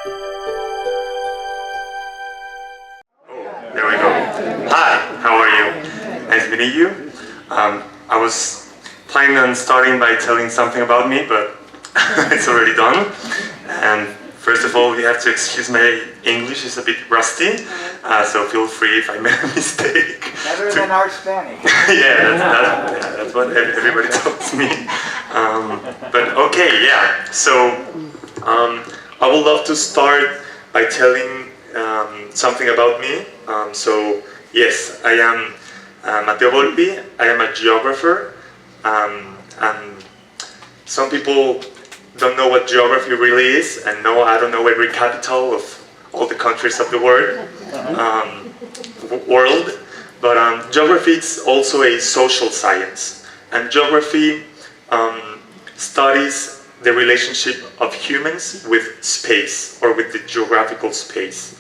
There we go. Hi, how are you? Nice meeting you. I was planning on starting by telling something about me, but it's already done. And first of all, you have to excuse my English is a bit rusty, so feel free if I made a mistake. Better than our Spanish. That's what everybody tells me. But okay, yeah. So I would love to start by telling something about me. So yes, I am Matteo Volpi. I am a geographer. And some people don't know what geography really is, and no, I don't know every capital of all the countries of the world. But geography is also a social science, and geography studies the relationship of humans with space, or with the geographical space.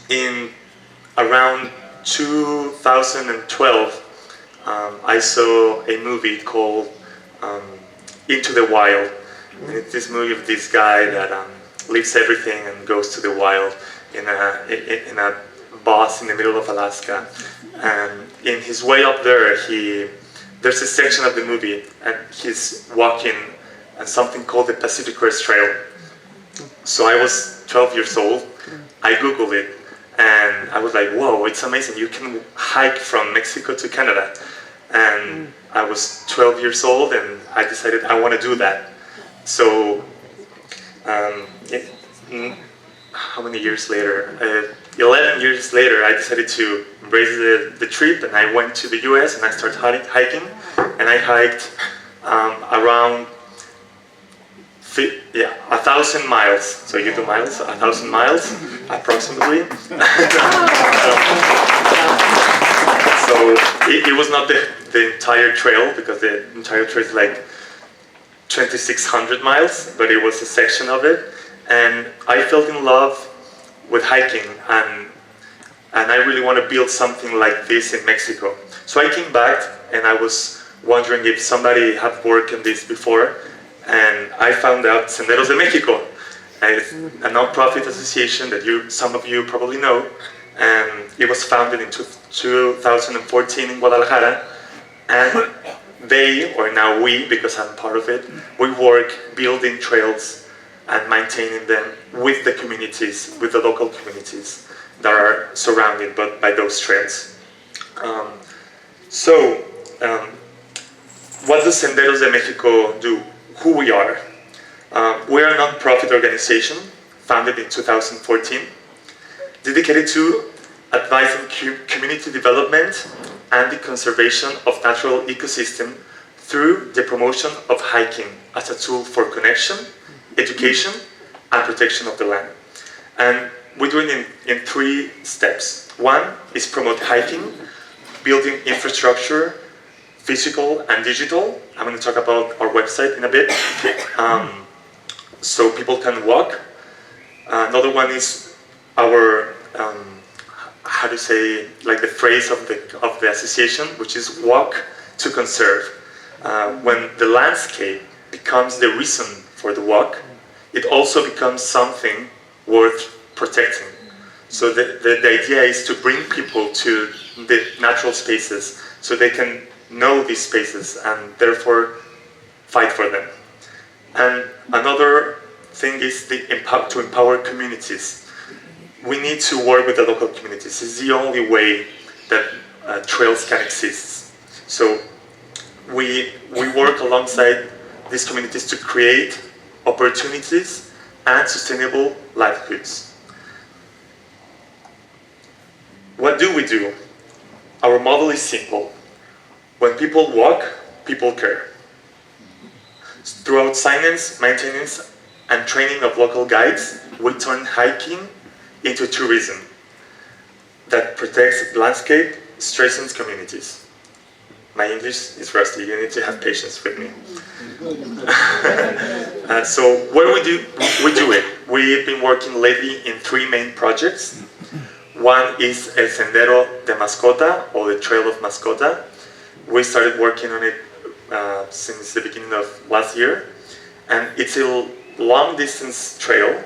In around 2012, I saw a movie called Into the Wild. And it's this movie of this guy that leaves everything and goes to the wild in a bus in the middle of Alaska. And in his way up there, there's a section of the movie, and he's walking on something called the Pacific Crest Trail. So I was 12 years old. I Googled it, and I was like, whoa, it's amazing. You can hike from Mexico to Canada. And I was 12 years old, and I decided I want to do that. So, how many years later? 11 years later, I decided to embrace the trip, and I went to the US, and I started hiking. And I hiked around 1,000 miles. So you do miles, 1,000 miles, approximately. So it was not the entire trail, because the entire trail is like 2,600 miles, but it was a section of it. And I fell in love with hiking, and I really want to build something like this in Mexico. So I came back, and I was wondering if somebody had worked on this before, and I found out Senderos de Mexico. It's a non-profit association that some of you probably know, and it was founded in 2014 in Guadalajara. And they, or now we, because I'm part of it, we work building trails and maintaining them with the communities, with the local communities that are surrounded by those trails. What does Senderos de Mexico do? Who we are? We are a non-profit organization founded in 2014, dedicated to advising community development and the conservation of natural ecosystem through the promotion of hiking as a tool for connection, education, and protection of the land. And we do it in 3 steps. One is promote hiking, building infrastructure, physical and digital. I'm going to talk about our website in a bit, so people can walk. Another one is our how to say, like the phrase of the association, which is walk to conserve. When the landscape becomes the reason for the walk, it also becomes something worth protecting. So the idea is to bring people to the natural spaces so they can know these spaces and therefore fight for them. And another thing is to empower communities. We need to work with the local communities. It's the only way that trails can exist. So we work alongside these communities to create opportunities and sustainable livelihoods. What do we do? Our model is simple. When people walk, people care. Throughout science, maintenance, and training of local guides, we turn hiking into tourism that protects the landscape, strengthens communities. My English is rusty, you need to have patience with me. So what do we do it? We've been working lately in 3 main projects. One is El Sendero de Mascota, or the Trail of Mascota. We started working on it since the beginning of last year, and it's a long distance trail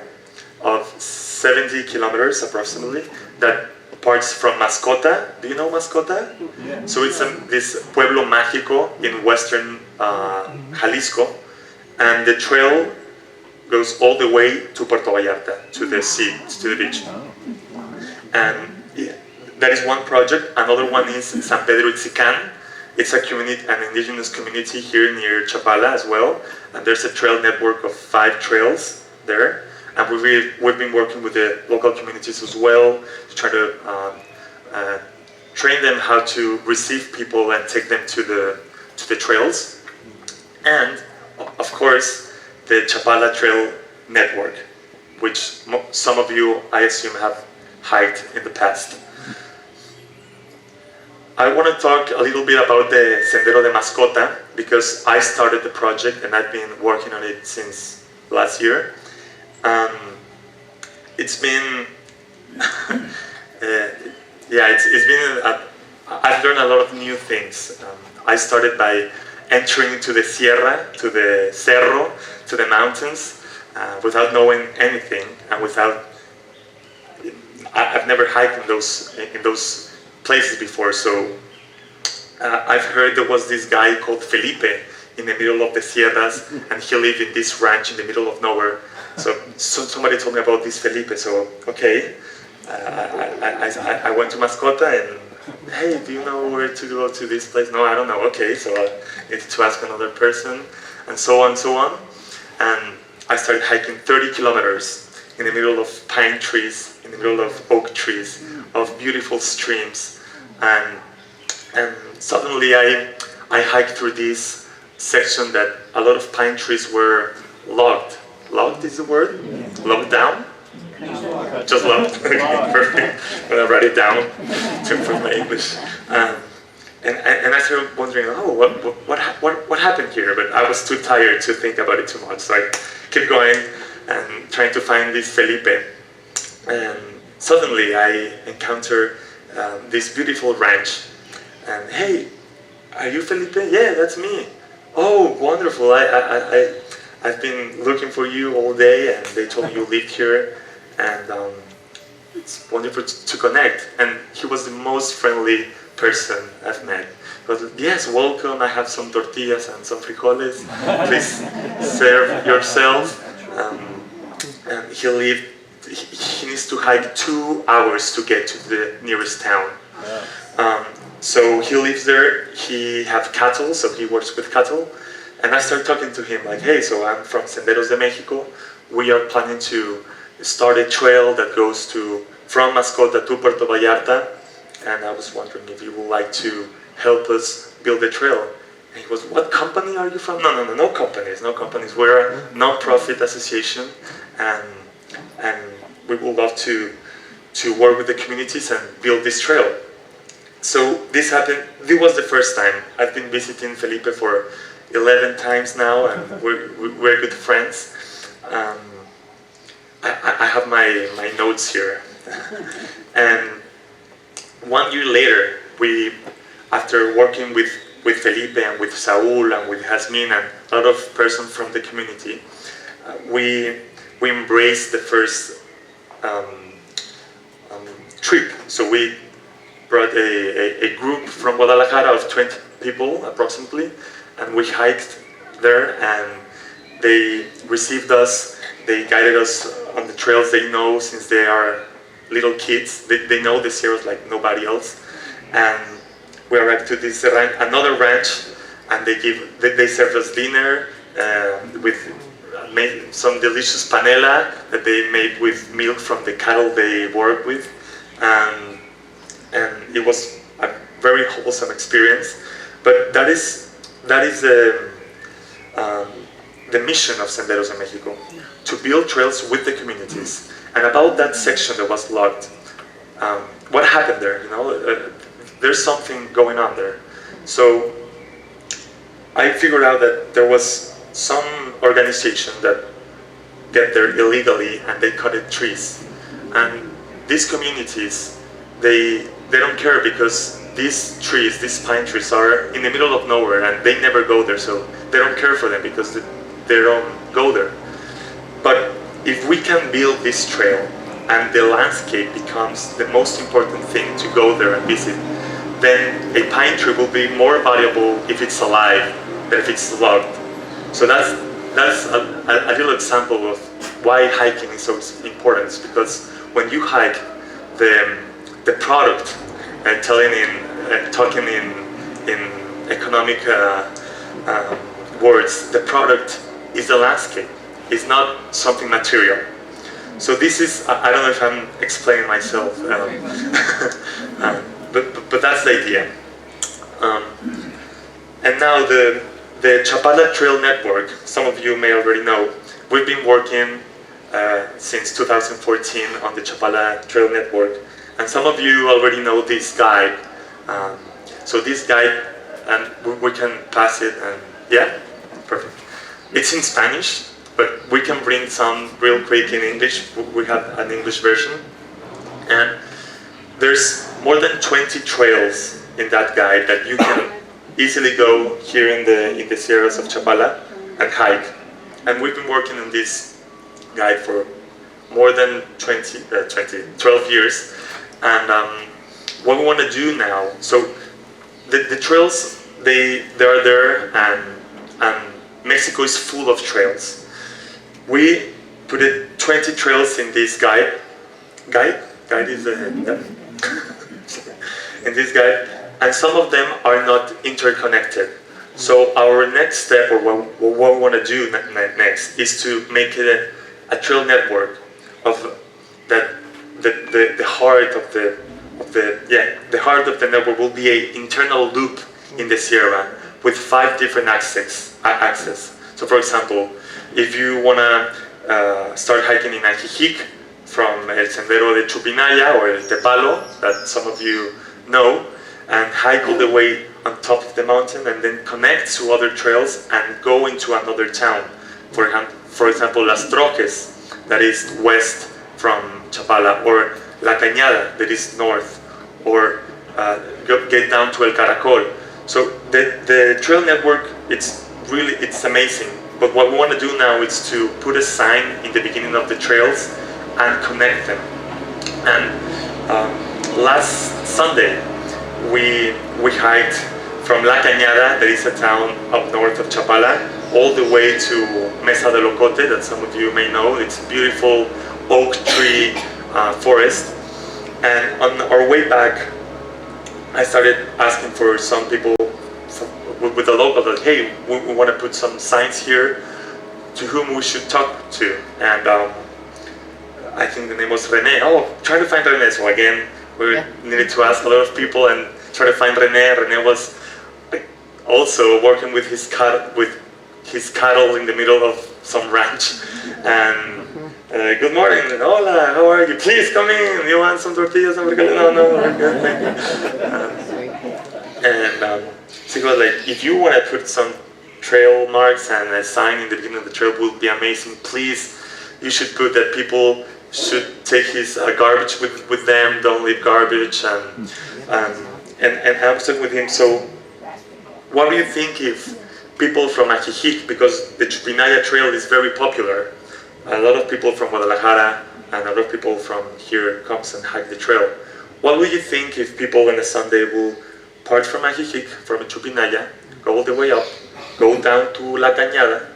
of 70 kilometers approximately that parts from Mascota. Do you know Mascota? Yeah. So it's this pueblo mágico in western Jalisco, and the trail goes all the way to Puerto Vallarta, to the sea, to the beach. And yeah, that is one project. Another one is San Pedro Itzican. It's a community, an indigenous community here near Chapala as well. And there's a trail network of 5 trails there. And we've been working with the local communities as well to try to train them how to receive people and take them to the trails. And of course, the Chapala Trail Network, which some of you, I assume, have hiked in the past. I want to talk a little bit about the Sendero de Mascota because I started the project and I've been working on it since last year. It's been, it's been, I've learned a lot of new things. I started by entering to the sierra, to the cerro, to the mountains, without knowing anything and without, I've never hiked in those places before. So I've heard there was this guy called Felipe in the middle of the sierras, and he lived in this ranch in the middle of nowhere. So somebody told me about this Felipe, so okay. I went to Mascota and, hey, do you know where to go to this place? No, I don't know. Okay, so I need to ask another person, and so on, so on. And I started hiking 30 kilometers in the middle of pine trees, in the middle of oak trees, of beautiful streams. And suddenly I hiked through this section that a lot of pine trees were logged. Logged is the word? Logged down? Just logged? Perfect. I'm gonna write it down to improve my English. And I started wondering, oh, what happened here? But I was too tired to think about it too much. So I kept going and trying to find this Felipe. And suddenly I encounter this beautiful ranch. And hey, are you Felipe? Yeah, that's me. Oh, wonderful. I've been looking for you all day, and they told me you lived here, and it's wonderful to connect. And he was the most friendly person I've met. He was like, yes, welcome, I have some tortillas and some frijoles, please serve yourself. And he needs to hike 2 hours to get to the nearest town. So he lives there, he has cattle, so he works with cattle. And I started talking to him like, hey, so I'm from Senderos de México. We are planning to start a trail that goes from Mascota to Puerto Vallarta. And I was wondering if you would like to help us build a trail. And he was, what company are you from? No companies. We're a non-profit association. And we would love to work with the communities and build this trail. So this happened, this was the first time. I've been visiting Felipe for 11 times now, and we're good friends. I have my notes here. And 1 year later, after working with Felipe and with Saul and with Jasmine and a lot of persons from the community, we embraced the first trip. So we brought a group from Guadalajara of 20 people approximately, and we hiked there, and they received us, they guided us on the trails they know since they are little kids. They know the Sierras like nobody else. And we arrived to this another ranch, and they served us dinner with made some delicious panela that they made with milk from the cattle they work with. And it was a very wholesome experience. But that is the mission of Senderos de México, to build trails with the communities. And about that section that was logged, what happened there? There's something going on there. So I figured out that there was some organization that get there illegally and they cut trees. And these communities, they don't care because these trees, these pine trees, are in the middle of nowhere and they never go there, so they don't care for them because they don't go there. But if we can build this trail and the landscape becomes the most important thing to go there and visit, then a pine tree will be more valuable if it's alive than if it's logged. So that's a little example of why hiking is so important, because when you hike, the product, and talking in economic words, the product is the landscape. It's not something material. So this is, I don't know if I'm explaining myself, but that's the idea. And now the Chapala Trail Network, some of you may already know, we've been working since 2014 on the Chapala Trail Network, and some of you already know this guide. So this guide, and we can pass it, and yeah, perfect. It's in Spanish, but we can bring some real quick in English. We have an English version, and there's more than 20 trails in that guide that you can easily go here in the Sierras of Chapala and hike. And we've been working on this guide for more than 12 years. And what we want to do now, so the trails, they are there, and Mexico is full of trails. We put 20 trails in this guide. Guide is in this guide, and some of them are not interconnected. So our next step, or what we want to do next, is to make it a trail network of that. The heart of the heart of the network will be an internal loop in the Sierra with 5 different access. So, for example, if you want to start hiking in Ajijic from El Sendero de Chupinaya or El Tepalo, that some of you know, and hike all the way on top of the mountain and then connect to other trails and go into another town. For example, Las Troques, that is west from Chapala, or La Cañada, that is north, or get down to El Caracol. So the trail network, it's amazing. But what we want to do now is to put a sign in the beginning of the trails and connect them. And last Sunday, we hiked from La Cañada, that is a town up north of Chapala, all the way to Mesa de Locote, that some of you may know. It's a beautiful oak tree forest. And on our way back, I started asking for some people with the local that, hey, we want to put some signs here to whom we should talk to. And I think the name was René. Oh, try to find René. So again, we needed to ask a lot of people and try to find René. René was also working with his cattle in the middle of some ranch. And good morning, hola, how are you? Please come in. You want some tortillas? No, we're good, thank you. So he was like, if you want to put some trail marks and a sign in the beginning of the trail, will be amazing. Please, you should put that people should take his garbage with them. Don't leave garbage. And I was talking with him. So, what do you think if people from Ajijic, because the Chupinaya Trail is very popular, a lot of people from Guadalajara and a lot of people from here comes and hike the trail. What would you think if people on a Sunday will part from Ajijic, from Chupinaya, go all the way up, go down to La Cañada,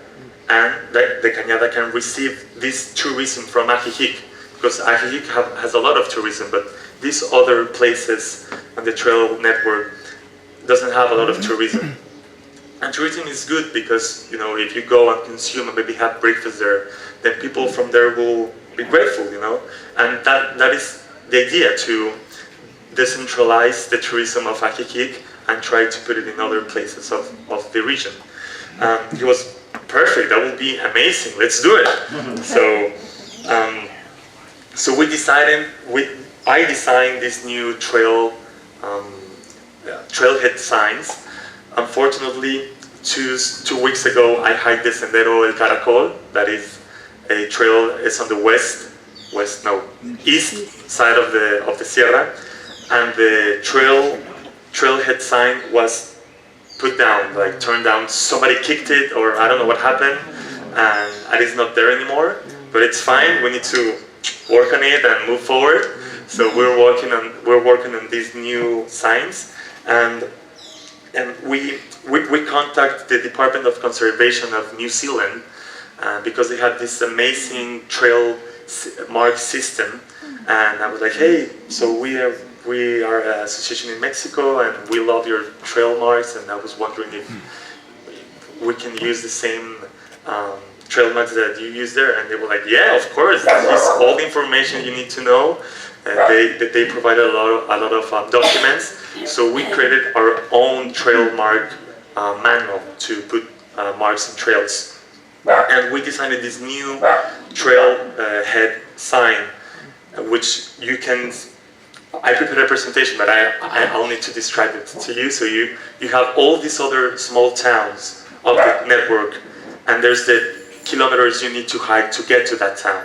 and the Cañada can receive this tourism from Ajijic, because Ajijic has a lot of tourism, but these other places on the trail network doesn't have a lot of tourism. And tourism is good because, you know, if you go and consume and maybe have breakfast there, then people from there will be grateful, you know. And that is the idea, to decentralize the tourism of Ajijic and try to put it in other places of the region. It was perfect, that would be amazing, let's do it. So we decided, I designed these new trailhead signs. Unfortunately, two weeks ago, I hiked the Sendero El Caracol. That is a trail. It's on the east side of the Sierra, and the trailhead sign was put down, like turned down. Somebody kicked it, or I don't know what happened, and it is not there anymore. but it's fine. We need to work on it and move forward. So we're working on these new signs, and we contact the Department of Conservation of New Zealand because they have this amazing trail mark system, and I was like, hey, so we are an association in Mexico, and we love your trail marks, and I was wondering if we can use the same trail marks that you use there, and they were like, yeah, of course, this is all the information you need to know. They provided a lot of documents, so we created our own trail mark manual to put marks in trails, and we designed this new trail head sign, which you can. I prepared a presentation, but I'll need to describe it to you. So you have all these other small towns of the network, and there's the kilometers you need to hike to get to that town.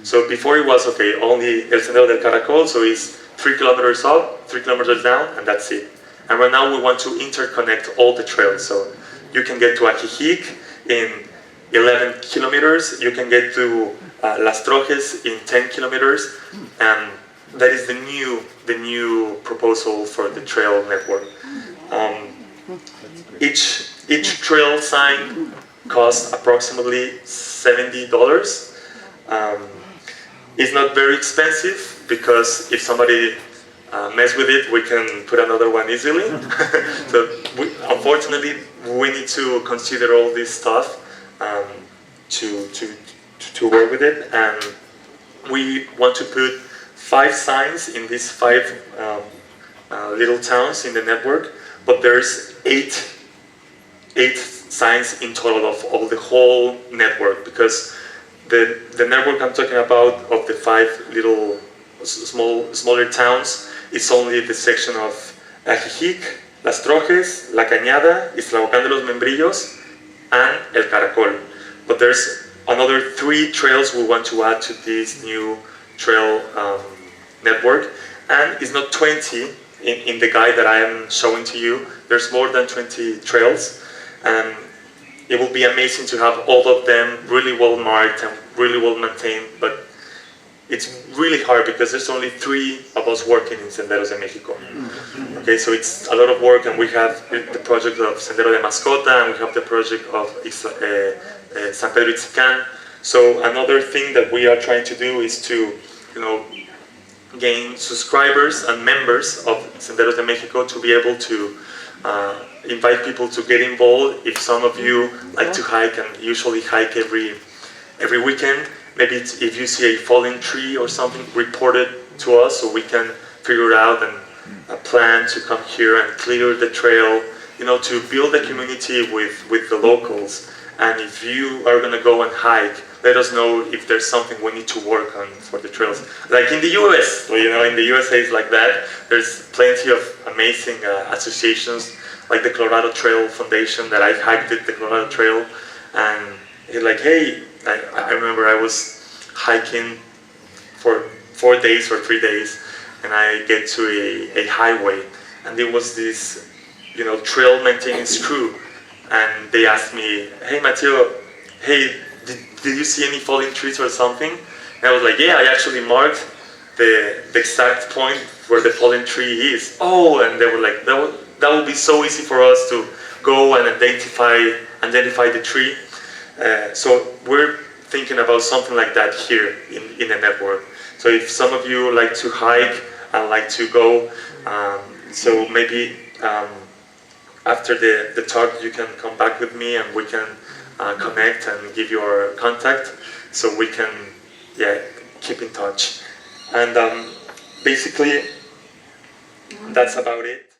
So before it was, okay, only El Sendero del Caracol, so it's 3 kilometers up, 3 kilometers down, and that's it. And right now we want to interconnect all the trails. So you can get to Ajijic in 11 kilometers, you can get to Las Trojes in 10 kilometers, and that is the new proposal for the trail network. Each trail sign costs approximately $70. It's not very expensive because if somebody mess with it, we can put another one easily. So unfortunately, we need to consider all this stuff to work with it, and we want to put 5 signs in these 5 little towns in the network, but there's 8 signs in total of the whole network, because the network I'm talking about of the 5 little smaller towns is only the section of Ajijic, Las Trojes, La Cañada, Islahuacán de los Membrillos, and El Caracol. But there's another 3 trails we want to add to this new trail network, and it's not 20 in the guide that I am showing to you. There's more than 20 trails, and it will be amazing to have all of them really well marked and really well maintained, but it's really hard because there's only 3 of us working in Senderos de México. Okay, so it's a lot of work, and we have the project of Sendero de Mascota, and we have the project of San Pedro Itzicán. So another thing that we are trying to do is to, gain subscribers and members of Senderos de México to be able to invite people to get involved. If some of you like to hike and usually hike every weekend, maybe if you see a fallen tree or something, report it to us so we can figure it out and plan to come here and clear the trail, to build a community with the locals. And if you are going to go and hike, let us know if there's something we need to work on for the trails. Like in the US, in the USA it's like that. There's plenty of amazing associations, like the Colorado Trail Foundation that I hiked the Colorado Trail, and it's like, hey, I remember I was hiking for 4 days or 3 days, and I get to a highway, and there was this, trail maintenance crew, and they asked me, hey Matteo, hey, did you see any fallen trees or something? And I was like, yeah, I actually marked the exact point where the fallen tree is. Oh, and they were like, that would be so easy for us to go and identify the tree. So we're thinking about something like that here in the network. So if some of you like to hike and like to go, so maybe after the talk you can come back with me and we can connect and give you our contact so we can keep in touch. And basically that's about it.